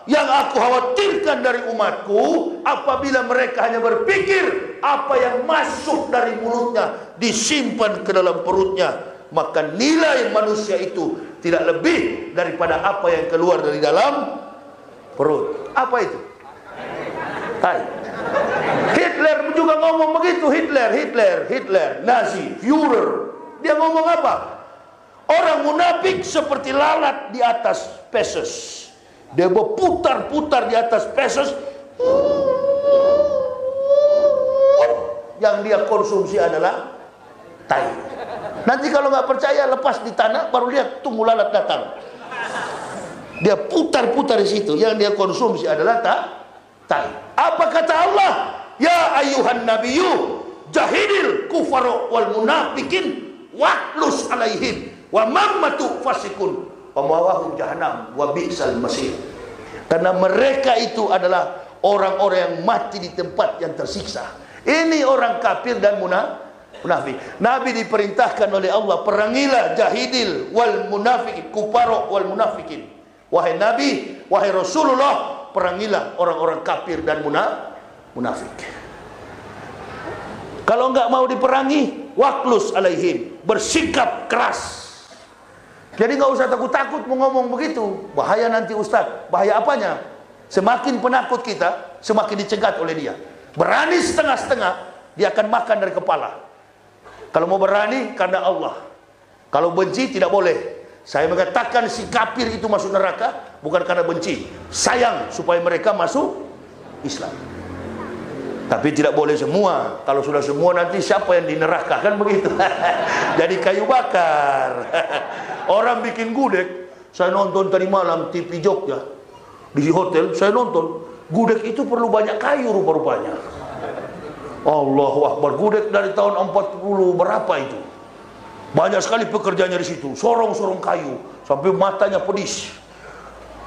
yang aku khawatirkan dari umatku, apabila mereka hanya berpikir apa yang masuk dari mulutnya disimpan ke dalam perutnya, maka nilai manusia itu tidak lebih daripada apa yang keluar dari dalam perut. Apa itu? Tai. Hitler juga ngomong begitu. Hitler, Nazi, Führer. Dia ngomong apa? Orang munafik seperti lalat di atas peses. Dia berputar-putar di atas peses. Yang dia konsumsi adalah tai. Nanti kalau nggak percaya, lepas di tanah, baru lihat tunggu lalat datang. Dia putar-putar di situ. Yang dia konsumsi adalah tai. Apa kata Allah? Ya ayuhan nabiyyu jahidil kufara wal munafikin waqlus alaihim wa mammatu fasikun wa mawahum jahannam wa bi'sal masir. Karena mereka itu adalah orang-orang yang mati di tempat yang tersiksa. Ini orang kafir dan munafik. Nabi diperintahkan oleh Allah, perangilah jahidil wal munafikin, kufara wal munafikin. Wahai Nabi, wahai Rasulullah, perangilah orang-orang kafir dan munafik. Kalau enggak mau diperangi, waqlus alaihim, bersikap keras. Jadi enggak usah takut-takut mau ngomong begitu. Bahaya nanti Ustaz. Bahaya apanya? Semakin penakut kita, semakin dicegat oleh dia. Berani setengah-setengah, dia akan makan dari kepala. Kalau mau berani, karena Allah. Kalau benci, tidak boleh. Saya mengatakan si kafir itu masuk neraka bukan karena benci, sayang supaya mereka masuk Islam. Tapi tidak boleh semua. Kalau sudah semua, nanti siapa yang di neraka, kan begitu. Jadi kayu bakar. Orang bikin gudeg. Saya nonton tadi malam TV Jogja di hotel, saya nonton gudeg itu perlu banyak kayu rupa-rupanya. Allahu Akbar. Gudeg dari tahun 40 berapa itu. Banyak sekali pekerjaannya di situ, sorong-sorong kayu sampai matanya pedis.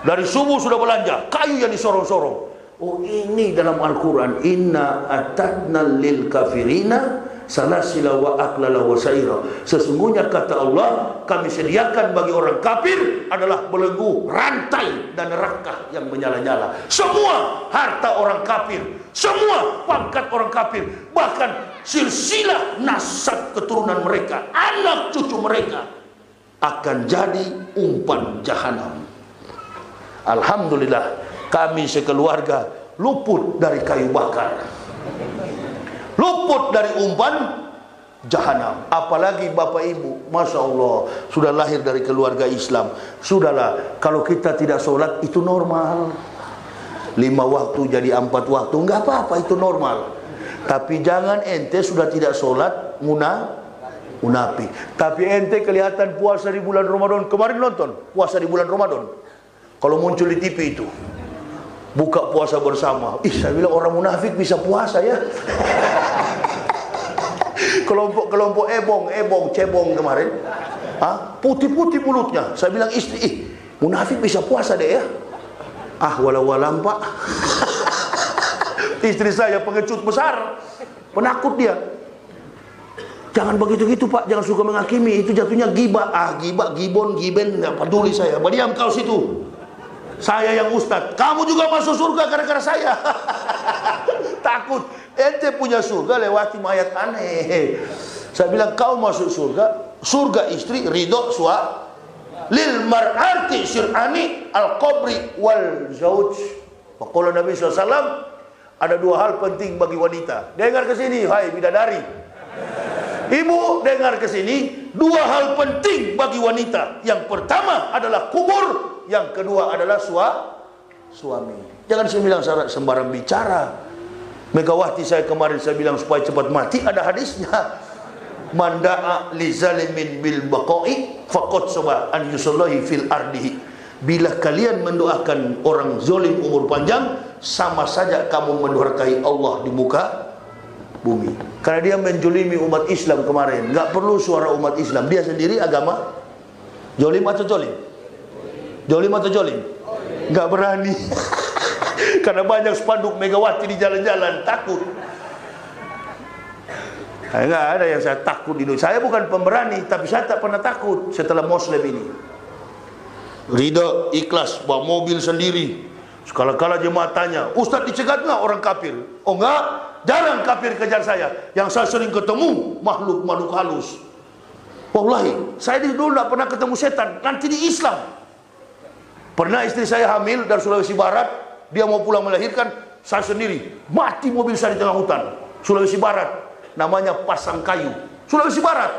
Dari subuh sudah belanja, kayu yang disorong-sorong. Oh, ini dalam Al-Quran, inna atadna lil kafirina salasila wa aklala wa saira. Sesungguhnya kata Allah, kami sediakan bagi orang kafir adalah belenggu, rantai dan neraka yang menyala-nyala. Semua harta orang kafir, semua pangkat orang kafir, bahkan silsilah nasab keturunan mereka, anak cucu mereka akan jadi umpan jahanam. Alhamdulillah, kami sekeluarga luput dari kayu bakar, luput dari umpan jahanam. Apalagi bapak ibu, masya Allah, sudah lahir dari keluarga Islam. Sudahlah, kalau kita tidak sholat itu normal. 5 waktu jadi 4 waktu, nggak apa-apa, itu normal. Tapi jangan ente sudah tidak sholat munafik. Tapi ente kelihatan puasa di bulan Ramadan. Kemarin nonton puasa di bulan Ramadan. Kalau muncul di TV itu, buka puasa bersama. Saya bilang orang munafik bisa puasa ya. Kelompok ebong, cebong kemarin, putih-putih mulutnya. Saya bilang istri, munafik bisa puasa deh ya. Walau-walam pak. Istri saya pengecut besar, penakut dia. Jangan begitu-gitu pak, jangan suka menghakimi, itu jatuhnya gibah. Gibon, nggak peduli saya. Diam kau situ. Saya yang ustad, kamu juga masuk surga gara-gara saya. Takut, ente punya surga lewati mayat aneh. Saya bilang kau masuk surga istri ridho suami. Lil mar'ati syir'ani al-qabri wal zauj. Maqala Nabi SAW, ada 2 hal penting bagi wanita. Dengar ke sini, hai bidadari. Ibu dengar ke sini, 2 hal penting bagi wanita. Yang pertama adalah kubur, yang kedua adalah suami. Jangan saya bilang sembarang bicara. Megawati saya kemarin saya bilang supaya cepat mati, ada hadisnya. Manda'a li zalimin bil baqa'i faqad saba an yusallahi fil ardihi. Bila kalian mendoakan orang zalim umur panjang, sama saja kamu mendurhakai Allah di muka bumi. Karena dia menjolimi umat Islam kemarin. Nggak perlu suara umat Islam. Dia sendiri agama jolim atau jolim? Jolim atau jolim? Nggak berani. Karena banyak spanduk Megawati di jalan-jalan, takut. Nggak ada yang saya takut di Indonesia. Saya bukan pemberani, tapi saya tak pernah takut setelah Muslim ini. Ridho, ikhlas, bawa mobil sendiri, Sekala-kala jemaat tanya, Ustaz dicegat nggak orang kafir? Oh enggak, jarang kafir kejar saya. Yang saya sering ketemu makhluk-makhluk halus. Wallahi, saya dulu tidak pernah ketemu setan. Nanti di Islam. Pernah istri saya hamil dari Sulawesi Barat, dia mau pulang melahirkan, saya sendiri mati mobil saya di tengah hutan Sulawesi Barat, namanya Pasangkayu, Sulawesi Barat.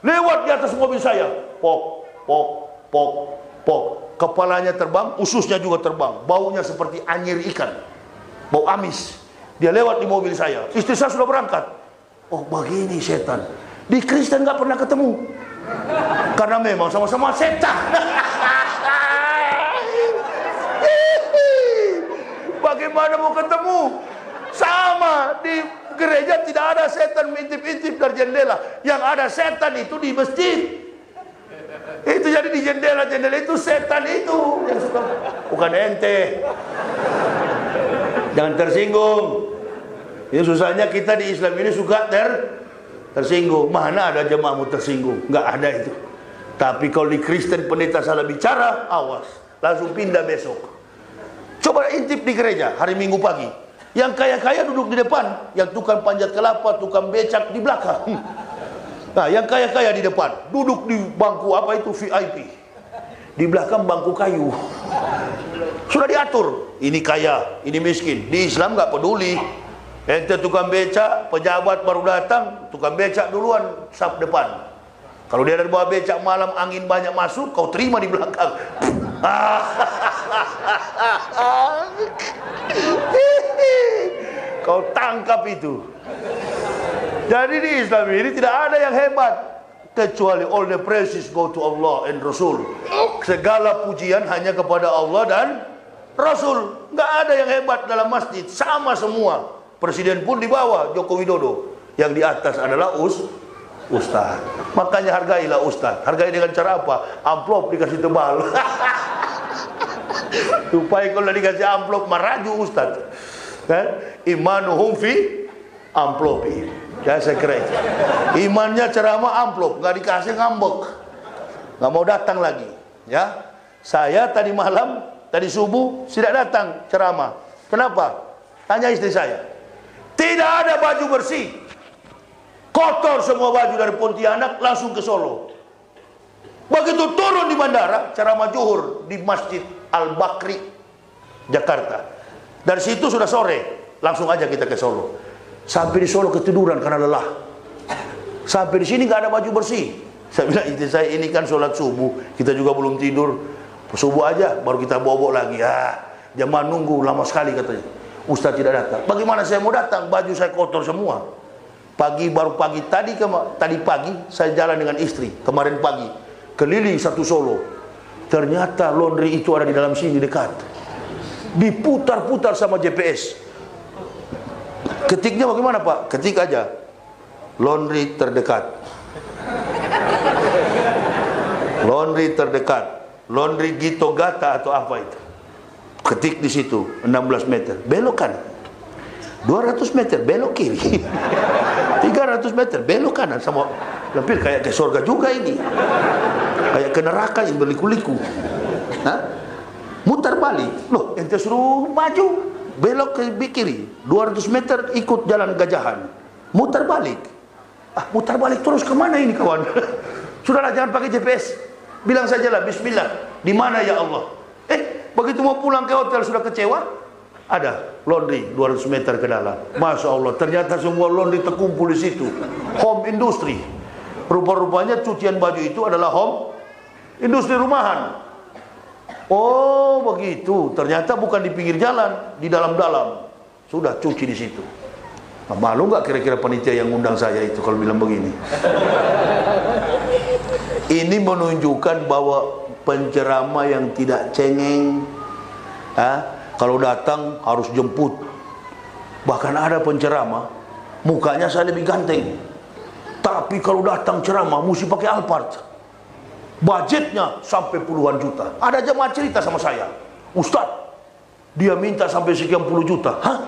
Lewat di atas mobil saya, pok, pok, pok, pok. Kepalanya terbang, ususnya juga terbang. Baunya seperti anyir ikan, bau amis. Dia lewat di mobil saya. Istri saya sudah berangkat. Oh begini setan. Di Kristen nggak pernah ketemu, karena memang sama-sama setan. Bagaimana mau ketemu? Sama, di gereja tidak ada setan mengintip-intip dari jendela. Yang ada setan itu di masjid. Itu jadi di jendela-jendela itu setan itu yang suka. Bukan ente. Jangan tersinggung. Ini susahnya kita di Islam ini suka tersinggung. Mana ada jemaahmu tersinggung? Nggak ada itu. Tapi kalau di Kristen pendeta salah bicara, awas, langsung pindah besok. Coba intip di gereja hari Minggu pagi. Yang kaya-kaya duduk di depan, yang tukang panjat kelapa, tukang becak di belakang. Nah, yang kaya-kaya di depan, duduk di bangku apa itu VIP. Di belakang bangku kayu. Sudah diatur, ini kaya, ini miskin. Di Islam nggak peduli. Ente tukang becak, pejabat baru datang, tukang becak duluan saf depan. Kalau dia dari bawah becak malam angin banyak masuk, kau terima di belakang. Kau tangkap itu. Jadi di Islam ini tidak ada yang hebat kecuali all the praises go to Allah and Rasul. Segala pujian hanya kepada Allah dan Rasul. Nggak ada yang hebat dalam masjid, sama semua. Presiden pun di bawah Joko Widodo, yang di atas adalah Ustaz. Makanya hargailah Ustaz. Hargai dengan cara apa? Amplop dikasih tebal. Supaya kalau dikasih amplop maraju Ustaz. Kan? Imanuhum fi amplopi. Ya saya kira itu. Imannya ceramah amplop, nggak dikasih ngambek. Nggak mau datang lagi. Ya. Saya tadi malam, tadi subuh tidak datang ceramah. Kenapa? Tanya istri saya. Tidak ada baju bersih. Kotor semua baju dari Pontianak langsung ke Solo. Begitu turun di bandara, ceramah zuhur di Masjid Al-Bakri, Jakarta. Dari situ sudah sore, langsung aja kita ke Solo. Sampai di Solo ketiduran karena lelah. Sampai di sini nggak ada baju bersih. Saya bilang istri saya, ini kan sholat subuh, kita juga belum tidur. Subuh aja, baru kita bobok lagi. Ya, jemaah nunggu lama sekali katanya. Ustaz tidak datang. Bagaimana saya mau datang? Baju saya kotor semua. Baru pagi tadi pagi saya jalan dengan istri. Kemarin pagi keliling satu Solo. Ternyata laundry itu ada di dalam sini dekat. Diputar-putar sama GPS. Ketiknya bagaimana Pak? Ketik aja. Laundry terdekat. Laundry terdekat. Laundry Gito Gata atau apa itu? Ketik di situ 16 meter. Belok kan. 200 meter belok kiri. 300 meter belok kanan. Sama hampir kayak ke surga juga ini. Kayak ke neraka yang berliku-liku. Mutar balik. Loh, ente suruh maju, belok ke kiri. 200 meter ikut jalan Gajahan. Mutar balik. Mutar balik terus kemana ini kawan? Sudahlah, jangan pakai GPS. Bilang sajalah bismillah. Di mana ya Allah? Begitu mau pulang ke hotel sudah kecewa. Ada laundry 200 meter ke dalam. Masya Allah, ternyata semua laundry terkumpul di situ. Home industry. Rupa-rupanya cucian baju itu adalah home industri rumahan. Oh begitu. Ternyata bukan di pinggir jalan, di dalam-dalam. Sudah cuci di situ. Nah, malu nggak kira-kira panitia yang undang saya itu kalau bilang begini? Ini menunjukkan bahwa penceramah yang tidak cengeng, kalau datang harus jemput. Bahkan ada penceramah mukanya saya lebih ganteng, tapi kalau datang ceramah mesti pakai Alphard. Budgetnya sampai puluhan juta. Ada jemaah cerita sama saya, Ustaz, dia minta sampai sekian puluh juta. Hah?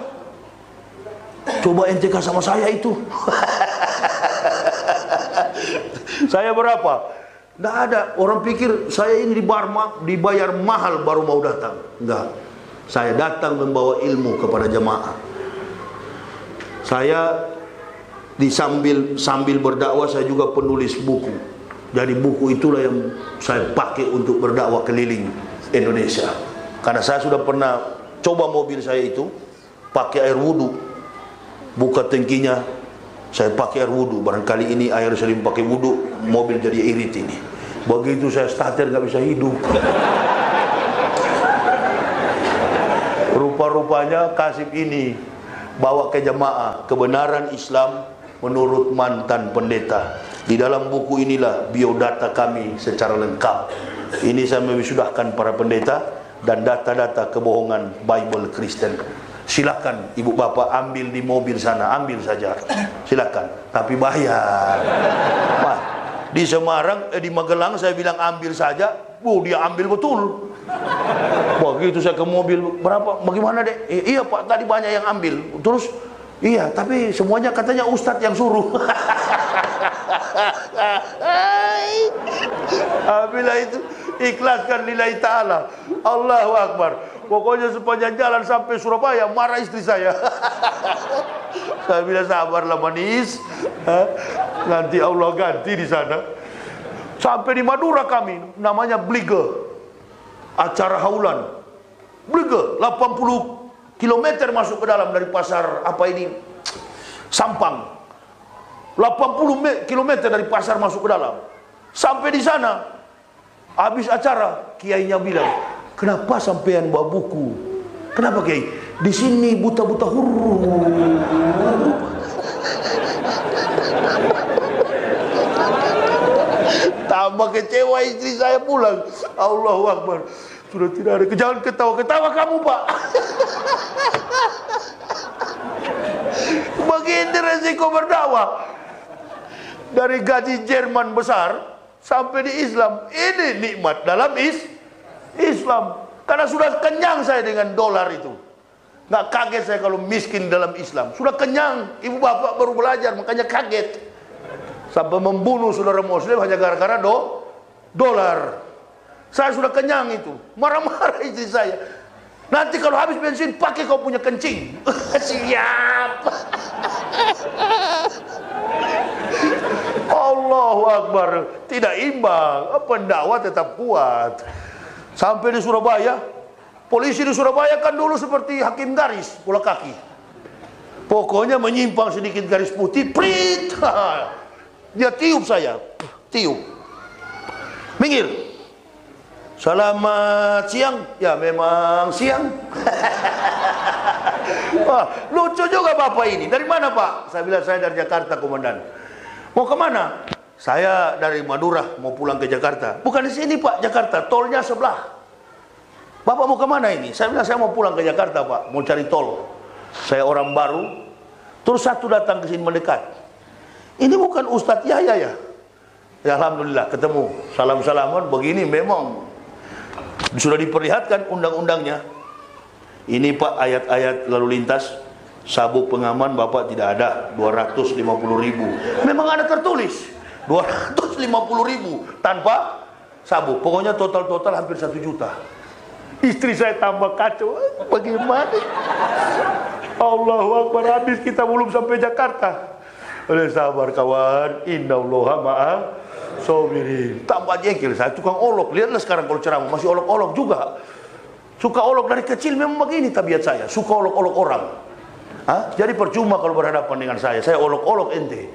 Coba ente sama saya itu. Saya berapa? Nggak ada. Orang pikir saya ini dibayar mahal baru mau datang. Enggak. Saya datang membawa ilmu kepada jemaah. Saya sambil berdakwah, saya juga penulis buku. Jadi buku itulah yang saya pakai untuk berdakwah keliling Indonesia. Karena saya sudah pernah coba mobil saya itu pakai air wudhu, buka tangkinya, saya pakai air wudhu. Barangkali ini air sering pakai wudhu, mobil jadi irit ini. Begitu saya starter nggak bisa hidup. Rupa-rupanya kasih ini bawa ke jemaah kebenaran Islam menurut mantan pendeta. Di dalam buku inilah biodata kami secara lengkap. Ini saya mewisudahkan para pendeta dan data-data kebohongan Bible Kristen. Silakan ibu bapak ambil di mobil sana, ambil saja. Silakan, tapi bayar. Di Semarang, di Magelang saya bilang ambil saja, dia ambil betul. Begitu saya ke mobil, berapa? Bagaimana dek? Iya pak, tadi banyak yang ambil. Terus, iya, tapi semuanya katanya ustadz yang suruh. Bila itu ikhlaskan lillahi ta'ala. Allahu Akbar. Pokoknya sepanjang jalan sampai Surabaya marah istri saya. Saya bilang sabarlah manis, nanti Allah ganti di sana. Sampai di Madura kami, namanya Blige, acara haulan. Blige, 80 km masuk ke dalam dari pasar apa ini, Sampang. 80 km dari pasar masuk ke dalam. Sampai di sana, habis acara, kiainya bilang, kenapa sampean bawa buku? Kenapa kiai? Di sini buta-buta huruf. Tambah kecewa istri saya pulang. Allahu Akbar. Sudah tidak ada. Jangan ketawa-ketawa kamu pak. Begini resiko berdakwah. Dari gaji Jerman besar sampai di Islam. Ini nikmat dalam Islam. Karena sudah kenyang saya dengan dolar itu. Nggak kaget saya kalau miskin dalam Islam. Sudah kenyang. Ibu bapak baru belajar, makanya kaget. Sampai membunuh saudara muslim hanya gara-gara dolar. Saya sudah kenyang itu. Marah-marah istri saya. Nanti kalau habis bensin, pakai kau punya kencing. Siap. Allahu Akbar. Tidak imbang. Pendakwah tetap kuat. Sampai di Surabaya, polisi di Surabaya kan dulu seperti hakim garis, bola kaki. Pokoknya menyimpang sedikit garis putih, prit. Dia tiup saya, tiup. Minggir. Selamat siang. Ya memang siang. Wah, lucu juga bapak ini. Dari mana pak? Saya bilang saya dari Jakarta komandan. Mau kemana? Saya dari Madura mau pulang ke Jakarta. Bukan di sini pak, Jakarta, tolnya sebelah. Bapak mau kemana ini? Saya bilang saya mau pulang ke Jakarta pak, mau cari tol. Saya orang baru. Terus satu datang ke sini mendekat. Ini bukan Ustadz Yahya ya? Ya alhamdulillah ketemu. Salam-salaman begini memang sudah diperlihatkan undang-undangnya. Ini pak ayat-ayat lalu lintas. Sabuk pengaman bapak tidak ada, 250.000. Memang ada tertulis 250.000 tanpa sabuk. Pokoknya total hampir 1 juta. Istri saya tambah kacau. Bagaimana? Allahu Akbar, habis kita belum sampai Jakarta. Oleh sabar kawan, innallaha ma'as sabirin. Tambah jengkel saya, tukang olok. Lihatlah sekarang kalau ceramah masih olok-olok juga. Suka olok dari kecil, memang begini tabiat saya. Suka olok-olok orang. Jadi percuma kalau berhadapan dengan saya olok-olok ente.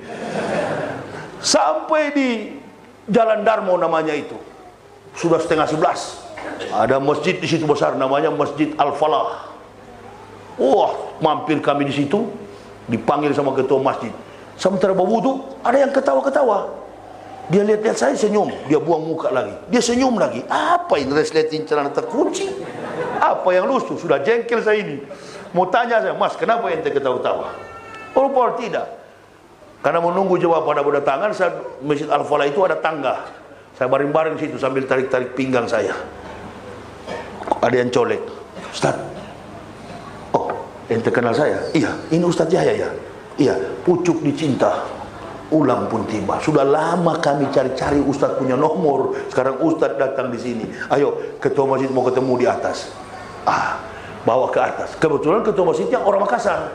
Sampai di Jalan Darmo namanya itu. Sudah 10:30. Ada masjid di situ besar namanya Masjid Al-Falah. Wah, mampir kami di situ, dipanggil sama ketua masjid. Sementara berwudu, ada yang ketawa-ketawa. Dia lihat-lihat saya senyum, dia buang muka lagi. Dia senyum lagi. Apa ini resleting celana terkunci? Apa yang lusuh? Sudah jengkel saya ini. Mau tanya saya, Mas, kenapa ente ketawa-ketawa? Oh, tidak. Karena menunggu jawaban berdatangan, Masjid Al-Falah itu ada tangga. Saya baring-baring situ sambil tarik-tarik pinggang saya. Ada yang colek. Ustaz, oh, ente kenal saya? Iya, ini Ustaz Yahya ya? Iya, pucuk dicinta. Ulang pun tiba. Sudah lama kami cari-cari Ustaz punya nomor. Sekarang Ustaz datang di sini. Ayo, ketua masjid mau ketemu di atas. bawa ke atas. Kebetulan ketua masjidnya orang Makassar.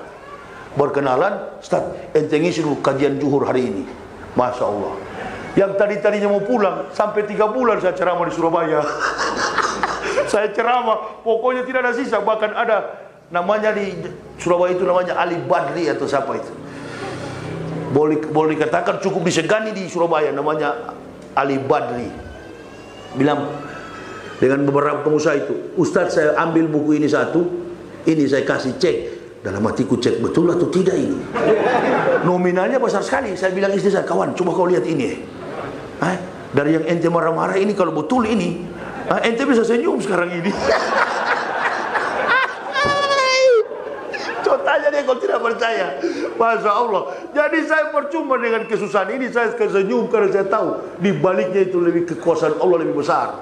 Berkenalan, Ustaz, ente ngisi dulu kajian zuhur hari ini. Masya Allah. Yang tadinya mau pulang, sampai 3 bulan saya ceramah di Surabaya. Saya ceramah, pokoknya tidak ada sisa. Bahkan ada namanya di Surabaya itu namanya Ali Badri atau siapa itu. Boleh dikatakan cukup disegani di Surabaya, namanya Ali Badri. Bilang dengan beberapa pengusaha itu, Ustadz saya ambil buku ini satu, ini saya kasih cek. Dalam hatiku cek betul atau tidak ini. Nominalnya besar sekali. Saya bilang istri saya, kawan coba kau lihat ini. Dari yang ente marah-marah ini kalau betul ini, ente bisa senyum sekarang ini. Contohnya dia kalau tidak percaya. Masya Allah. Jadi saya percuma dengan kesusahan ini, saya senyum karena saya tahu di baliknya itu lebih kekuasaan Allah lebih besar.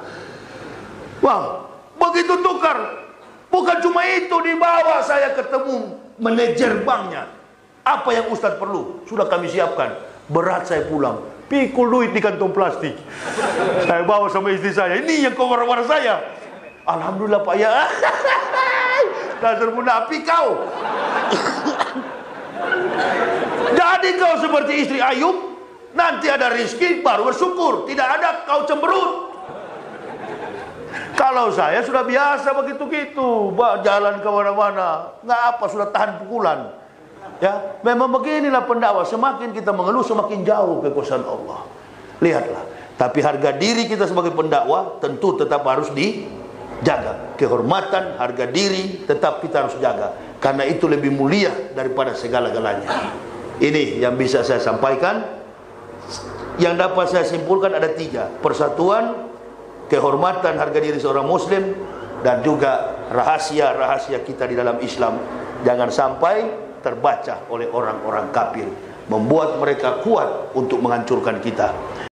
Wah, begitu tukar. Bukan cuma itu, di bawah saya ketemu manajer banknya. Apa yang Ustadz perlu? Sudah kami siapkan. Berat saya pulang, pikul duit di kantong plastik. Saya bawa sama istri saya. Ini yang kamar saya. Alhamdulillah Pak ya. Dasar munafik kau. Jadi kau seperti istri Ayub, nanti ada rizki baru bersyukur. Tidak ada kau cemberut. Kalau saya sudah biasa begitu-gitu, jalan ke mana-mana, nggak apa, sudah tahan pukulan. Ya, memang beginilah pendakwah. Semakin kita mengeluh, semakin jauh kekuasaan Allah. Lihatlah. Tapi harga diri kita sebagai pendakwah tentu tetap harus dijaga. Kehormatan, harga diri tetap kita harus jaga. Karena itu lebih mulia daripada segala-galanya. Ini yang bisa saya sampaikan. Yang dapat saya simpulkan ada 3. Persatuan, kehormatan, harga diri seorang muslim, dan juga rahasia-rahasia kita di dalam Islam jangan sampai terbaca oleh orang-orang kafir, membuat mereka kuat untuk menghancurkan kita.